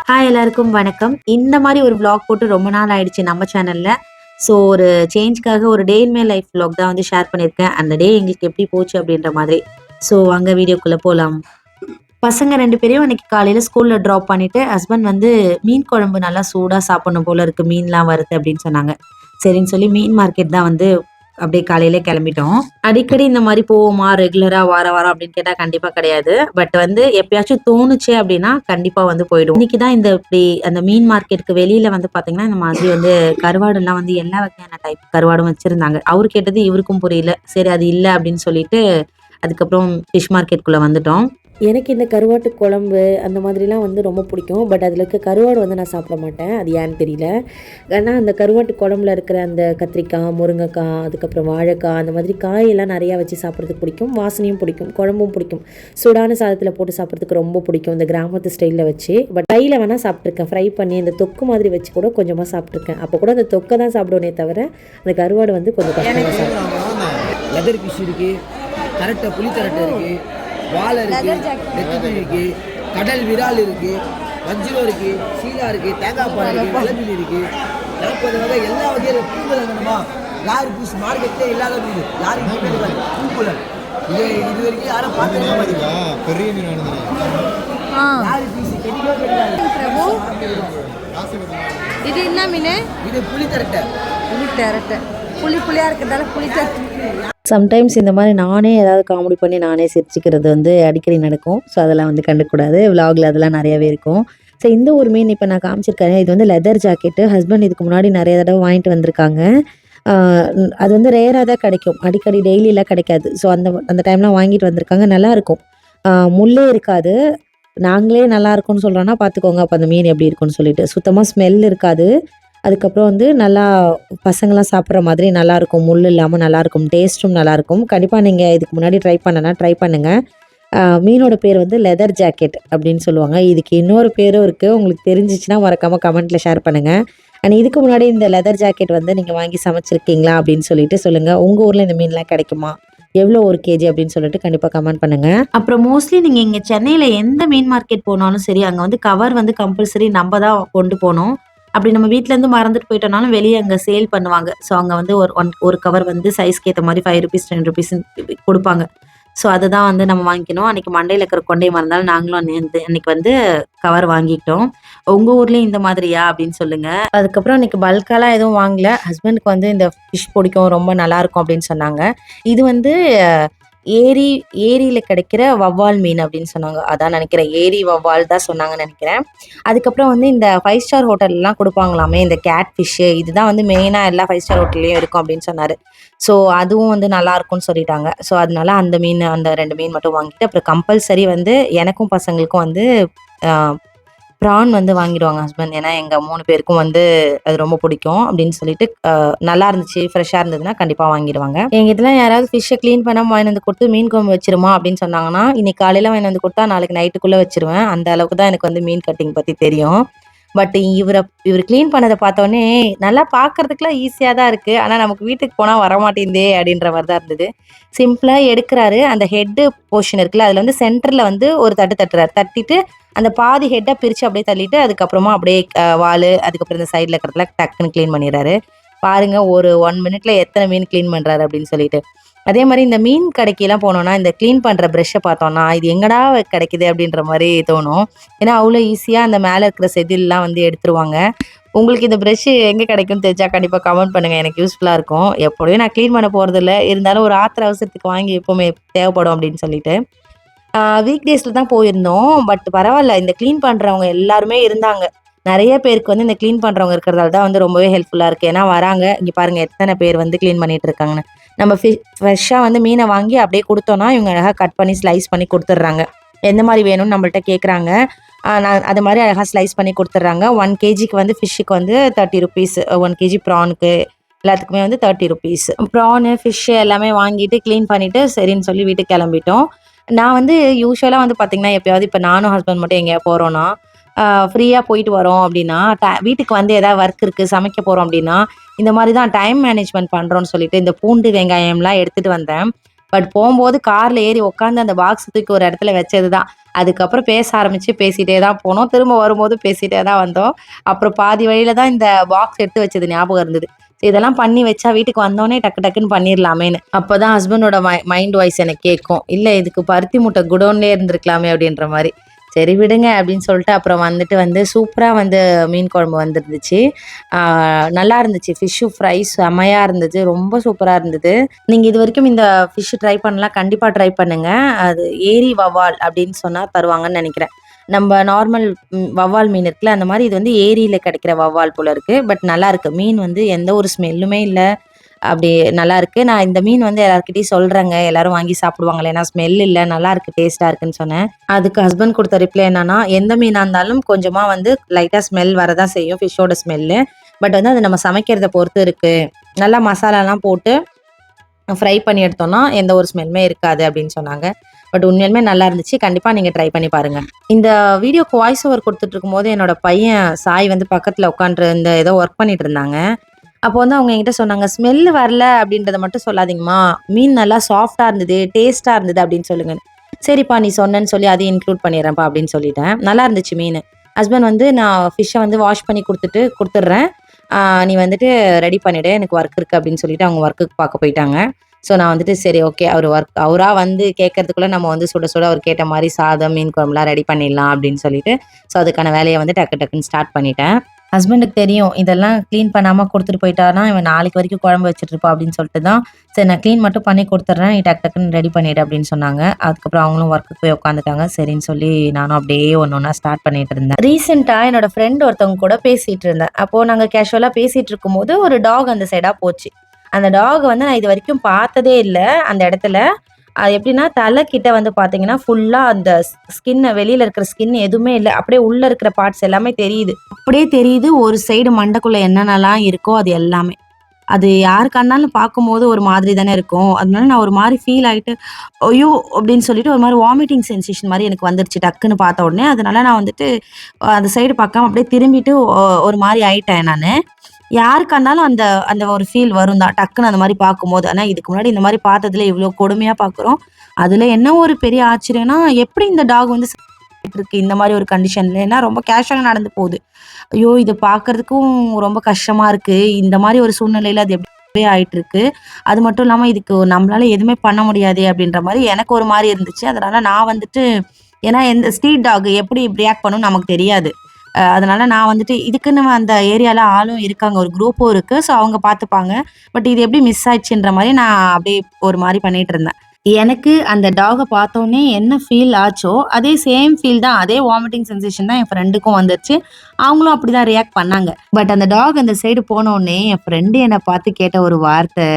Hi எல்லாருக்கும் வணக்கம். இந்த மாரி ஒரு விளாக் போட்டு ரொம்ப நாள் ஆயிடுச்சு நம்ம சேனல்ல. ஸோ ஒரு சேஞ்ச்‌க்காக ஒரு டே இன் மை லைஃப் விளாக் தான் வந்து ஷேர் பண்ணியிருக்கேன். அந்த டே எங்களுக்கு எப்படி போச்சு அப்படின்ற மாதிரி. ஸோ வாங்க வீடியோக்குள்ள போலாம். பசங்க 2 பேரையும் அன்னைக்கு காலையில ஸ்கூல்ல ட்ராப் பண்ணிட்டு, ஹஸ்பண்ட் வந்து மீன் குழம்பு நல்லா சூடா சாப்பிடணும் போல இருக்கு. மீன்லாம் வறுத்து அப்படின்னு சொன்னாங்க. சரின்னு சொல்லி மீன் மார்க்கெட் தான் வந்து அப்படியே காலையிலே கிளம்பிட்டோம். அடிக்கடி இந்த மாரி போவோமா? ரெகுலரா வாரம் வாரம் அப்படின்னு கேட்டா கண்டிப்பா கிடையாது. பட் வந்து எப்பயாச்சும் தோணுச்சு அப்படின்னா, கண்டிப்பா வந்து போயிடுவோம். இன்னைக்கு தான் இந்த இப்படி அந்த மீன் மார்க்கெட்டுக்கு வெளியில வந்து பார்த்தீங்கன்னா, இந்த மாதிரி வந்து கருவாடுலாம் வந்து எல்லா வகையான டைப் கருவாடும் வச்சிருந்தாங்க. அவரு கேட்டது இவருக்கும் புரியல. சரி அது இல்ல அப்படின்னு சொல்லிட்டு, அதுக்கப்புறம் ஃபிஷ் மார்க்கெட்குள்ள வந்துட்டோம். எனக்கு இந்த கருவாட்டு குழம்பு அந்த மாதிரிலாம் வந்து ரொம்ப பிடிக்கும். பட் அதில இருக்க கருவாடு வந்து நான் சாப்பிட மாட்டேன். அது ஏன்னு தெரியல. ஏன்னா அந்த கருவாட்டு குழம்புல இருக்கிற அந்த கத்திரிக்காய், முருங்கைக்காய், அதுக்கப்புறம் வாழைக்காய் அந்த மாதிரி காயெல்லாம் நிறையா வச்சு சாப்பிட்றதுக்கு பிடிக்கும். வாசனையும் பிடிக்கும். குழம்பும் பிடிக்கும். சூடான சாதத்தில் போட்டு சாப்பிட்றதுக்கு ரொம்ப பிடிக்கும். இந்த கிராமத்து ஸ்டைலில் வச்சு. பட் ஃப்ரையில் வேணால் சாப்பிட்ருக்கேன். ஃப்ரை பண்ணி இந்த தொக்கு மாதிரி வச்சு கூட கொஞ்சமாக சாப்பிட்ருக்கேன். அப்போ கூட அந்த தொக்கை தான் சாப்பிடுவேனே தவிர அந்த கருவாடு வந்து கொஞ்சம் கஷ்டமாக சாப்பிடுவேன். லெதர் ஃபிஷ் இருக்குது, கரெக்டாக புளி கரெக்டாக இருக்குது, வாழை இருக்குது, நெத்திமீன் இருக்குது, கடல் விரால் இருக்குது, வஞ்சிரம் இருக்குது, சீலா இருக்குது, தேங்காய் பால் இருக்குது, வெள்ளமீன் இருக்குது, 40 வகை எல்லா வகையிலும் பூங்குழல் வேணுமா? யார் பீஸ் மார்க்கெட்டே இல்லாத மீன் யாருக்கு பூங்குழல் இது வரைக்கும் யாரும் பார்த்து பெரிய மீன் யாரு பீஸ் கிடைக்கவே கிடையாது பிரபு. இது என்ன மீன்? இது புளி கரெக்டை புளியா இருக்கிறதால புளி தரட்டை. சம்டைம்ஸ் இந்த மாதிரி நானே ஏதாவது காமெடி பண்ணி நானே சிரிச்சுக்கிறது வந்து அடிக்கடி நடக்கும். ஸோ அதெல்லாம் வந்து கண்டுக்கூடாது. விலாகில் அதெல்லாம் நிறையாவே இருக்கும். ஸோ இந்த ஒரு மீன் இப்போ நான் காமிச்சிருக்கேன். இது வந்து லெதர் ஜாக்கெட்டு. ஹஸ்பண்ட் இதுக்கு முன்னாடி நிறைய தடவை வாங்கிட்டு வந்திருக்காங்க. அது வந்து ரேராக தான் கிடைக்கும். அடிக்கடி டெய்லியெலாம் கிடைக்காது. ஸோ அந்த அந்த டைம்லாம் வாங்கிட்டு வந்திருக்காங்க. நல்லாயிருக்கும். முள்ளே இருக்காது. நாங்களே நல்லாயிருக்கும்னு சொல்கிறோன்னா பார்த்துக்கோங்க அப்போ அந்த மீன் எப்படி இருக்குன்னு சொல்லிட்டு. சுத்தமாக ஸ்மெல் இருக்காது. அதுக்கப்புறம் வந்து நல்லா பசங்களாம் சாப்பிட்ற மாதிரி நல்லாயிருக்கும். முள் இல்லாமல் நல்லாயிருக்கும். டேஸ்ட்டும் நல்லாயிருக்கும். கண்டிப்பாக நீங்கள் இதுக்கு முன்னாடி ட்ரை ட்ரை பண்ணுங்கள். மீனோட பேர் வந்து லெதர் ஜாக்கெட் அப்படின்னு சொல்லுவாங்க. இதுக்கு இன்னொரு பேரும் இருக்குது. உங்களுக்கு தெரிஞ்சிச்சுன்னா மறக்காமல் கமெண்ட்டில் ஷேர் பண்ணுங்கள். அண்ட் இதுக்கு முன்னாடி இந்த லெதர் ஜாக்கெட் வந்து நீங்கள் வாங்கி சமைச்சிருக்கீங்களா அப்படின்னு சொல்லிட்டு சொல்லுங்கள். உங்கள் ஊரில் இந்த மீன்லாம் கிடைக்குமா? எவ்வளோ 1 கேஜி அப்படின்னு சொல்லிட்டு கண்டிப்பாக கமெண்ட் பண்ணுங்கள். அப்புறம் மோஸ்ட்லி நீங்கள் இங்கே சென்னையில் எந்த மீன் மார்க்கெட் போனாலும் சரி, அங்கே வந்து கவர் வந்து கம்பல்சரி நம்ம தான் கொண்டு போகணும். அப்படி நம்ம வீட்டிலேருந்து மறந்துட்டு போயிட்டோம்னாலும் வெளியே அங்கே சேல் பண்ணுவாங்க. ஸோ அங்கே வந்து ஒரு கவர் வந்து சைஸ்க்கு ஏற்ற மாதிரி ₹5 ₹10 கொடுப்பாங்க. ஸோ அதை தான் வந்து நம்ம வாங்கிக்கணும். அன்றைக்கி மண்டையில் இருக்கிற கொண்டையை மறந்தாலும் நாங்களும் அன்றைக்கி வந்து கவர் வாங்கிக்கிட்டோம். உங்கள் ஊர்லேயும் இந்த மாதிரியா அப்படின்னு சொல்லுங்கள். அதுக்கப்புறம் அன்றைக்கி பல்காலாம் எதுவும் வாங்கல. ஹஸ்பண்டுக்கு வந்து இந்த ஃபிஷ் பிடிக்கும், ரொம்ப நல்லாயிருக்கும் அப்படின்னு சொன்னாங்க. இது வந்து ஏரியில் கிடைக்கிற வவ்வால் மீன் அப்படின்னு சொன்னாங்க. அதான் நினைக்கிறேன். ஏரி வவ்வால் தான் சொன்னாங்கன்னு நினைக்கிறேன். அதுக்கப்புறம் வந்து இந்த 5 ஸ்டார் ஹோட்டல்லாம் கொடுப்பாங்களாமே இந்த கேட் ஃபிஷ்ஷு. இதுதான் வந்து மெயினாக எல்லா 5 ஸ்டார் ஹோட்டல்லையும் இருக்கும் அப்படின்னு சொன்னார். ஸோ அதுவும் வந்து நல்லாயிருக்கும்னு சொல்லிட்டாங்க. ஸோ அதனால அந்த 2 மீன் மட்டும் வாங்கிட்டு, அப்புறம் கம்பல்சரி வந்து எனக்கும் பசங்களுக்கும் வந்து ப்ரான் வந்து வாங்கிடுவாங்க ஹஸ்பண்ட். ஏன்னா எங்கள் 3 பேருக்கும் வந்து அது ரொம்ப பிடிக்கும் அப்படின்னு சொல்லிட்டு, நல்லா இருந்துச்சு, ஃப்ரெஷ்ஷாக இருந்ததுன்னா கண்டிப்பாக வாங்கிடுவாங்க. எங்கள் இதெல்லாம் யாராவது ஃபிஷ்ஷை க்ளீன் பண்ணாமல் வாங்கி வந்து கொடுத்து மீன் குழம்பு வச்சிருமா அப்படின்னு சொன்னாங்கன்னா, இன்னைக்கு காலையில் வாங்கி வந்து கொடுத்தா நாளைக்கு நைட்டுக்குள்ளே வச்சிருவேன். அந்த அளவுக்கு தான் எனக்கு வந்து மீன் கட்டிங் பற்றி தெரியும். பட் இவர் க்ளீன் பண்ணதை பார்த்தோன்னே நல்லா பார்க்கறதுக்குலாம் ஈஸியாக தான் இருக்குது. ஆனால் நமக்கு வீட்டுக்கு போனால் வரமாட்டேங்குதே அப்படின்ற மாதிரி தான் இருந்தது. சிம்பிளாக எடுக்கிறாரு. அந்த ஹெட்டு போர்ஷன் இருக்குல்ல, அதில் வந்து சென்டரில் வந்து ஒரு தட்டுறாரு. தட்டிட்டு அந்த பாதி ஹெட்டை பிரித்து அப்படியே தள்ளிட்டு, அதுக்கப்புறமா அப்படியே வால், அதுக்கப்புறம் இந்த சைடில் இருக்கிறதுல டக்குன்னு க்ளீன் பண்ணிடுறாரு. பாருங்கள், ஒரு 1 மினிட்ல எத்தனை மீன் க்ளீன் பண்ணுறாரு அப்படின்னு சொல்லிட்டு. அதே மாதிரி இந்த மீன் கடைக்கெல்லாம் போனோம்னா இந்த க்ளீன் பண்ணுற ப்ரெஷ்ஷை பார்த்தோம்னா இது எங்கடா கிடைக்குது அப்படின்ற மாதிரி தோணும். ஏன்னா அவ்வளோ ஈஸியாக அந்த மேலே இருக்கிற செதில்லாம் வந்து எடுத்துருவாங்க. உங்களுக்கு இந்த ப்ரெஷ்ஷு எங்கே கிடைக்கும்னு தெரிஞ்சா கண்டிப்பாக கமெண்ட் பண்ணுங்கள். எனக்கு யூஸ்ஃபுல்லாக இருக்கும். எப்படியும் நான் க்ளீன் பண்ண போகிறதில்ல, இருந்தாலும் ஒரு ஆத்திர அவசரத்துக்கு வாங்கி எப்போவுமே தேவைப்படும் அப்படின்னு சொல்லிட்டு வீக் டேஸில் தான் போயிருந்தோம். பட் பரவாயில்ல, இந்த க்ளீன் பண்ணுறவங்க எல்லாருமே இருந்தாங்க. நிறைய பேருக்கு வந்து இந்த க்ளீன் பண்ணுறவங்க இருக்கிறதால தான் வந்து ரொம்பவே ஹெல்ப்ஃபுல்லாக இருக்குது. ஏன்னா வராங்க, இங்கே பாருங்கள் எத்தனை பேர் வந்து க்ளீன் பண்ணிகிட்டு இருக்காங்கன்னு. நம்ம ஃப்ரெஷ்ஷாக வந்து மீனை வாங்கி அப்படியே கொடுத்தோன்னா இவங்க அழகாக கட் பண்ணி ஸ்லைஸ் பண்ணி கொடுத்துட்றாங்க. எந்த மாதிரி வேணும்னு நம்மள்ட்ட கேட்குறாங்க. நான் அது மாதிரி அழகாக ஸ்லைஸ் பண்ணி கொடுத்துட்றாங்க. 1 கேஜிக்கு வந்து ஃபிஷ்ஷுக்கு வந்து ₹30, 1 கேஜி ப்ரானுக்கு எல்லாத்துக்குமே வந்து ₹30. ப்ரானு, ஃபிஷ்ஷு எல்லாமே வாங்கிட்டு க்ளீன் பண்ணிவிட்டு சரின்னு சொல்லி வீட்டுக்கு கிளம்பிட்டோம். நான் வந்து யூஸ்வலாக வந்து பார்த்திங்கன்னா எப்போயாவது இப்போ நானும் ஹஸ்பண்ட் மட்டும் எங்கேயா போகிறோன்னா ஃப்ரீயாக போயிட்டு வரோம் அப்படின்னா, வீட்டுக்கு வந்து எதாவது ஒர்க் இருக்குது, சமைக்க போகிறோம் அப்படின்னா, இந்த மாதிரி தான் டைம் மேனேஜ்மெண்ட் பண்ணுறோன்னு சொல்லிட்டு இந்த பூண்டு, வெங்காயம்லாம் எடுத்துகிட்டு வந்தேன். பட் போகும்போது காரில் ஏறி உட்காந்து அந்த பாக்ஸ் தூக்கி ஒரு இடத்துல வச்சது தான். அதுக்கப்புறம் பேச ஆரம்பித்து பேசிகிட்டே தான் போனோம். திரும்ப வரும்போது பேசிகிட்டே தான் வந்தோம். அப்புறம் பாதி வழியில் தான் இந்த பாக்ஸ் எடுத்து வச்சது ஞாபகம் இருந்தது. இதெல்லாம் பண்ணி வச்சா வீட்டுக்கு வந்தோடனே டக்கு டக்குன்னு பண்ணிடலாமேன்னு. அப்போ தான் ஹஸ்பண்டோட மைண்ட் வாய்ஸ் எனக்கு கேட்கும், இல்லை இதுக்கு பருத்தி மூட்டை குடோன்லேயே இருந்திருக்கலாமே அப்படின்ற மாதிரி. சரி விடுங்க அப்படின்னு சொல்லிட்டு அப்புறம் வந்துட்டு சூப்பராக மீன் குழம்பு வந்துருந்துச்சு. நல்லா இருந்துச்சு. ஃபிஷ்ஷு ஃப்ரை செமையாக இருந்தது. ரொம்ப சூப்பராக இருந்தது. நீங்கள் இது வரைக்கும் இந்த ஃபிஷ்ஷு ட்ரை பண்ணலாம், கண்டிப்பாக ட்ரை பண்ணுங்கள். அது ஏரி வவ்வால் அப்படின்னு சொன்னால் தருவாங்கன்னு நினைக்கிறேன். நம்ம நார்மல் வவ்வால் மீன் இருக்குல்ல, அந்த மாதிரி இது ஏரியில் கிடைக்கிற வவ்வால் போல இருக்குது. பட் நல்லா இருக்குது. மீன் எந்த ஒரு ஸ்மெல்லுமே இல்லை. அப்படி நல்லா இருக்கு. நான் இந்த மீன் எல்லார்கிட்டயும் சொல்றேங்க. எல்லாரும் வாங்கி சாப்பிடுவாங்களே. ஏன்னா ஸ்மெல் இல்ல. நல்லா இருக்கு. டேஸ்ட்டா இருக்குன்னு சொன்னேன். அதுக்கு ஹஸ்பண்ட் குடுத்த ரிப்ளை என்னன்னா, எந்த மீனா இருந்தாலும் கொஞ்சமா லைட்டா ஸ்மெல் வரதான் செய்யும். ஃபிஷ்ஷோட ஸ்மெல்லு. பட் அது நம்ம சமைக்கிறத பொறுத்து இருக்கு. நல்லா மசாலாலாம் போட்டு ஃப்ரை பண்ணி எடுத்தோம்னா எந்த ஒரு ஸ்மெல்லுமே இருக்காது அப்படின்னு சொன்னாங்க. பட் உண்மையிலுமே நல்லா இருந்துச்சு. கண்டிப்பா நீங்க ட்ரை பண்ணி பாருங்க. இந்த வீடியோக்கு வாய்ஸ் ஓவர் குடுத்துட்டு இருக்கும்போது என்னோட பையன் சாய் பக்கத்துல உட்காந்து ஏதோ ஒர்க் பண்ணிட்டு இருந்தாங்க. அப்போ அவங்க என்கிட்ட சொன்னாங்க, ஸ்மெல் வரல அப்படின்றத மட்டும் சொல்லாதீங்கம்மா, மீன் நல்லா சாஃப்டா இருந்தது, டேஸ்டா இருந்தது அப்படின்னு சொல்லுங்க. சரிப்பா நீ சொன்னேன்னு சொல்லி அதையும் இன்க்ளூட் பண்ணிடுறேன்ப்பா அப்படின்னு சொல்லிட்டேன். நல்லா இருந்துச்சு மீன். ஹஸ்பண்ட் நான் ஃபிஷ்ஷை வாஷ் பண்ணி கொடுத்துட்றேன், நீ ரெடி பண்ணிவிடு, எனக்கு ஒர்க் இருக்குது அப்படின்னு சொல்லிட்டு அவங்க ஒர்க்குக்கு பார்க்க போயிட்டாங்க. ஸோ நான் சரி ஓகே, அவராக கேட்கறதுக்குள்ளே நம்ம சுட சுட அவர் கேட்ட மாதிரி சாதம் மீன் குழம்புலாம் ரெடி பண்ணிடலாம் அப்படின்னு சொல்லிட்டு ஸோ அதுக்கான வேலையை டக்கு டக்குன்னு ஸ்டார்ட் பண்ணிட்டேன். ஹஸ்பண்டுக்கு தெரியும் இதெல்லாம் க்ளீன் பண்ணாமல் கொடுத்துட்டு போயிட்டானா இவன் நாளைக்கு வரைக்கும் குழம்பு வச்சுட்ருப்பா அப்படின்னு சொல்லிட்டு தான் சரி நான் க்ளீன் மட்டும் பண்ணி கொடுத்துட்றேன், நீ டக்கு டக்குன்னு ரெடி பண்ணிவிடு அப்படின்னு சொன்னாங்க. அதுக்கப்புறம் அவங்களும் ஒர்க்குக்கு போய் உட்காந்துட்டாங்க. சரின்னு சொல்லி நானும் அப்படியே ஒன்று ஒன்றா ஸ்டார்ட் பண்ணிட்டு இருந்தேன். ரீசெண்டாக என்னோட ஃப்ரெண்ட் ஒருத்தவங்க கூட பேசிகிட்டு இருந்தேன். அப்போது நாங்கள் கேஷுவலாக பேசிகிட்டு இருக்கும்போது ஒரு டாக் அந்த சைடாக போச்சு. அந்த டாக் நான் இது வரைக்கும் பார்த்ததே இல்லை அந்த இடத்துல. அது எப்படின்னா தலைக்கிட்ட பார்த்தீங்கன்னா ஃபுல்லாக அந்த ஸ்கின்னை வெளியில் இருக்கிற ஸ்கின் எதுவுமே இல்லை, அப்படியே உள்ளே இருக்கிற பார்ட்ஸ் எல்லாமே தெரியுது. அப்படியே தெரியுது ஒரு சைடு மண்டைக்குள்ளே என்னென்னலாம் இருக்கோ அது எல்லாமே. அது யாருக்காருந்தாலும் பார்க்கும்போது ஒரு மாதிரி தானே இருக்கும். அதனால நான் ஒரு மாதிரி ஃபீல் ஆகிட்டு ஐயோ அப்படின்னு சொல்லிட்டு ஒரு மாதிரி வாமிட்டிங் சென்சேஷன் மாதிரி எனக்கு வந்துருச்சு டக்குன்னு பார்த்த உடனே. அதனால நான் அந்த சைடு பார்க்காம அப்படியே திரும்பிட்டு ஒரு மாதிரி ஆயிட்டேன் நான். யாருக்கா இருந்தாலும் அந்த அந்த ஒரு ஃபீல் வரும் தான் டக்குன்னு அந்த மாதிரி பார்க்கும்போது. ஆனால் இதுக்கு முன்னாடி இந்த மாதிரி பார்த்ததுல இவ்வளோ கொடுமையாக பார்க்குறோம். அதில் என்ன ஒரு பெரிய ஆச்சரியம்னா எப்படி இந்த டாக் இருக்கு இந்த மாதிரி ஒரு கண்டிஷன்ல. ஏன்னா ரொம்ப கேஷுவலாக நடந்து போகுது. ஐயோ இது பார்க்கறதுக்கும் ரொம்ப கஷ்டமாக இருக்குது. இந்த மாதிரி ஒரு சூழ்நிலையில் அது எப்படி ஆயிட்டு இருக்கு. அது மட்டும் இல்லாமல் இதுக்கு நம்மளால எதுவுமே பண்ண முடியாது அப்படின்ற மாதிரி எனக்கு ஒரு மாதிரி இருந்துச்சு. அதனால நான் ஏன்னா எந்த ஸ்ட்ரீட் டாக் எப்படி ரியாக்ட் பண்ணும் நமக்கு தெரியாது. அதனால நான் இதுக்குன்னு அந்த ஏரியால ஆளும் இருக்காங்க. ஒரு குரூப்பும் இருக்கு. ஸோ அவங்க பார்த்துப்பாங்க. பட் இது எப்படி மிஸ் ஆயிடுச்சுன்ற மாதிரி நான் அப்படியே ஒரு மாதிரி பண்ணிட்டு இருந்தேன். எனக்கு அந்த டாக பார்த்தோன்னே என்ன ஃபீல் ஆச்சோ அதே சேம் ஃபீல் தான். அதே வாமிட்டிங் சென்சேஷன் தான் என் ஃப்ரெண்டுக்கும் வந்துருச்சு. அவங்களும் அப்படிதான் ரியாக்ட் பண்ணாங்க. பட் அந்த டாக் அந்த சைடு போனோடனே என் ஃப்ரெண்டு என்னை பார்த்து கேட்ட ஒரு வார்த்தை,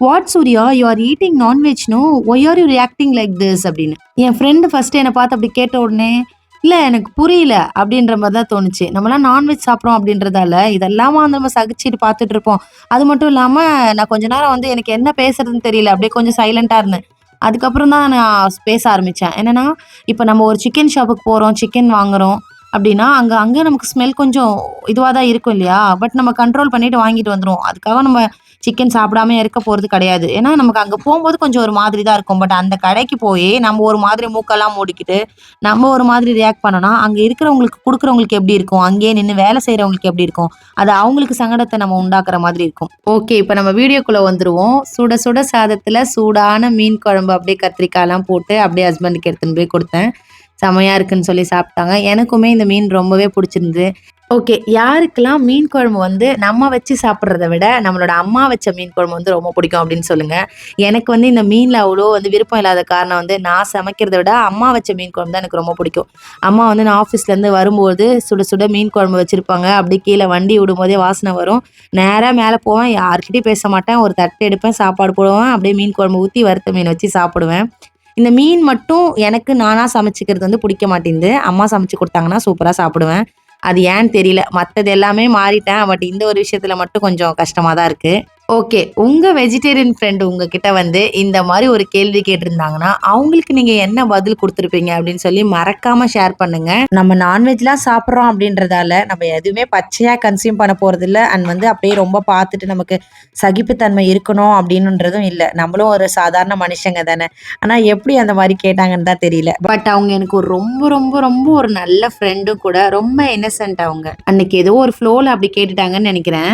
what Surya, you are eating non veg no, why are you reacting like this அப்படின்னு. என் ஃப்ரெண்டு ஃபர்ஸ்ட் என்னை பார்த்து அப்படி கேட்ட உடனே இல்ல எனக்கு புரியல அப்படின்ற மாதிரி தான் தோணுச்சு. நம்மலாம் நான்வெஜ் சாப்பிட்றோம் அப்படின்றதால இதெல்லாம் நம்ம சகிச்சுட்டு பார்த்துட்டு இருப்போம். அது மட்டும் இல்லாம நான் கொஞ்ச நேரம் எனக்கு என்ன பேசுறதுன்னு தெரியல. அப்படியே கொஞ்சம் சைலண்டா இருந்தேன். அதுக்கப்புறம் தான் நான் பேச ஆரம்பிச்சேன். என்னன்னா இப்போ நம்ம ஒரு சிக்கன் ஷாப்புக்கு போறோம், சிக்கன் வாங்குறோம் அப்படின்னா அங்க நமக்கு ஸ்மெல் கொஞ்சம் இதுவாக தான் இருக்கும் இல்லையா? பட் நம்ம கண்ட்ரோல் பண்ணிட்டு வாங்கிட்டு வந்துருவோம். அதுக்காக நம்ம சிக்கன் சாப்பிடாம இருக்க போறது கிடையாது. ஏன்னா நமக்கு அங்க போகும்போது கொஞ்சம் ஒரு மாதிரி தான் இருக்கும். பட் அந்த கடைக்கு போய் நம்ம ஒரு மாதிரி மூக்கெல்லாம் மூடிக்கிட்டு நம்ம ஒரு மாதிரி ரியாக்ட் பண்ணோம்னா அங்க இருக்கிறவங்களுக்கு கொடுக்குறவங்களுக்கு எப்படி இருக்கும், அங்கேயே நின்று வேலை செய்யறவங்களுக்கு எப்படி இருக்கும், அது அவங்களுக்கு சங்கடத்தை நம்ம உண்டாக்குற மாதிரி இருக்கும். ஓகே, இப்போ நம்ம வீடியோக்குள்ள வந்துருவோம். சுட சுட சாதத்துல சூடான மீன் குழம்பு அப்படியே கத்திரிக்காய்லாம் போட்டு அப்படியே ஹஸ்பண்டுக்கு எடுத்துன்னு போய் கொடுத்தேன். செமையா இருக்குன்னு சொல்லி சாப்பிட்டாங்க. எனக்குமே இந்த மீன் ரொம்பவே பிடிச்சிருந்தது. ஓகே, யாருக்கெல்லாம் மீன் குழம்பு நம்ம வச்சு சாப்பிட்றத விட நம்மளோட அம்மா வச்ச மீன் குழம்பு ரொம்ப பிடிக்கும் அப்படின்னு சொல்லுங்க. எனக்கு இந்த மீனில் அவ்வளோ விருப்பம் இல்லாத காரணம் நான் சமைக்கிறத விட அம்மா வச்ச மீன் குழம்பு தான் எனக்கு ரொம்ப பிடிக்கும். அம்மா நான் ஆஃபீஸ்லேருந்து வரும்போது சுட சுட மீன் குழம்பு வச்சுருப்பாங்க. அப்படியே கீழே வண்டி விடும்போதே வாசனை வரும். நேராக மேலே போவேன், யார்கிட்டையும் பேச மாட்டேன், ஒரு தட்டு எடுப்பேன், சாப்பாடு போடுவேன், அப்படியே மீன் குழம்பு ஊற்றி வறுத்த மீன் வச்சு சாப்பிடுவேன். இந்த மீன் மட்டும் எனக்கு நானாக சமைச்சிக்கிறது பிடிக்க மாட்டேங்குது. அம்மா சமைச்சு கொடுத்தாங்கன்னா சூப்பராக சாப்பிடுவேன். அது ஏன்னு தெரியல. மற்றது எல்லாமே மாறிட்டேன். பட் இந்த ஒரு விஷயத்துல மட்டும் கொஞ்சம் கஷ்டமா தான் இருக்கு. ஓகே. உங்க வெஜிடேரியன் ஃப்ரெண்ட் உங்ககிட்ட வந்து இந்த மாரி ஒரு கேள்வி கேட்டிருந்தாங்கன்னா, அவங்களுக்கு நீங்க என்ன பதில் குடுத்துருப்பீங்க அப்படின்னு சொல்லி மறக்காம ஷேர் பண்ணுங்க. நம்ம நான்வெஜ்லாம் சாப்பிடுறோம் அப்படின்றதால, நம்ம எதுவுமே பச்சையா கன்சியூம் பண்ண போறதில்ல. அண்ட் வந்து அப்படியே ரொம்ப பார்த்துட்டு நமக்கு சகிப்புத்தன்மை இருக்கணும் அப்படின்னுன்றதும் இல்ல. நம்மளும் ஒரு சாதாரண மனுஷங்க தானே. ஆனா எப்படி அந்த மாரி கேட்டாங்கன்னு தான் தெரியல. பட் அவங்க எனக்கு ஒரு ரொம்ப ரொம்ப ரொம்ப ஒரு நல்ல ஃப்ரெண்டும் கூட. ரொம்ப இன்னசென்ட் அவங்க. அன்னைக்கு ஏதோ ஒரு ஃப்ளோல அப்படி கேட்டுட்டாங்கன்னு நெனைக்கிறேன்.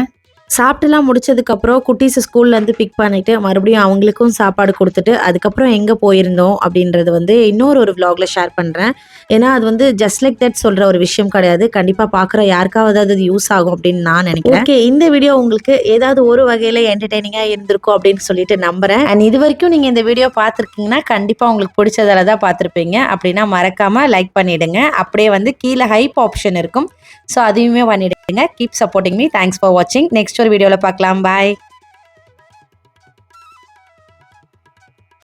சாப்பிட்டுலாம் முடிச்சதுக்கப்புறம் குட்டீஸ ஸ்கூல்லேருந்து பிக் பண்ணிட்டு, மறுபடியும் அவங்களுக்கும் சாப்பாடு குடுத்துட்டு, அதுக்கப்புறம் எங்க போயிருந்தோம் அப்படின்றது வந்து இன்னொரு ஒரு விளாக்ல ஷேர் பண்றேன். ஏன்னா, அது வந்து ஜஸ்ட் லைக் தட் சொல்ற ஒரு விஷயம் கிடையாது. கண்டிப்பா பார்க்குற யாருக்காவது அது யூஸ் ஆகும் அப்படின்னு நான் நினைக்கிறேன். ஓகே, இந்த வீடியோ உங்களுக்கு ஏதாவது ஒரு வகையில என்டர்டெய்னிங்கா இருந்திருக்கும் அப்படின்னு சொல்லிட்டு நம்புறேன். அண்ட் இதுவரைக்கும் நீங்க இந்த வீடியோ பார்த்துருக்கீங்கன்னா, கண்டிப்பா உங்களுக்கு பிடிச்சதால தான் பார்த்துருப்பீங்க. அப்படின்னா மறக்காம லைக் பண்ணிடுங்க. அப்படியே வந்து கீழ ஹைப் ஆப்ஷன் இருக்கும். ஸோ அதையுமே பண்ணிடுங்க. Keep supporting me. Thanks for வாட்சிங். நெக்ஸ்ட் ஒரு வீடியோல பார்க்கலாம். பாய்.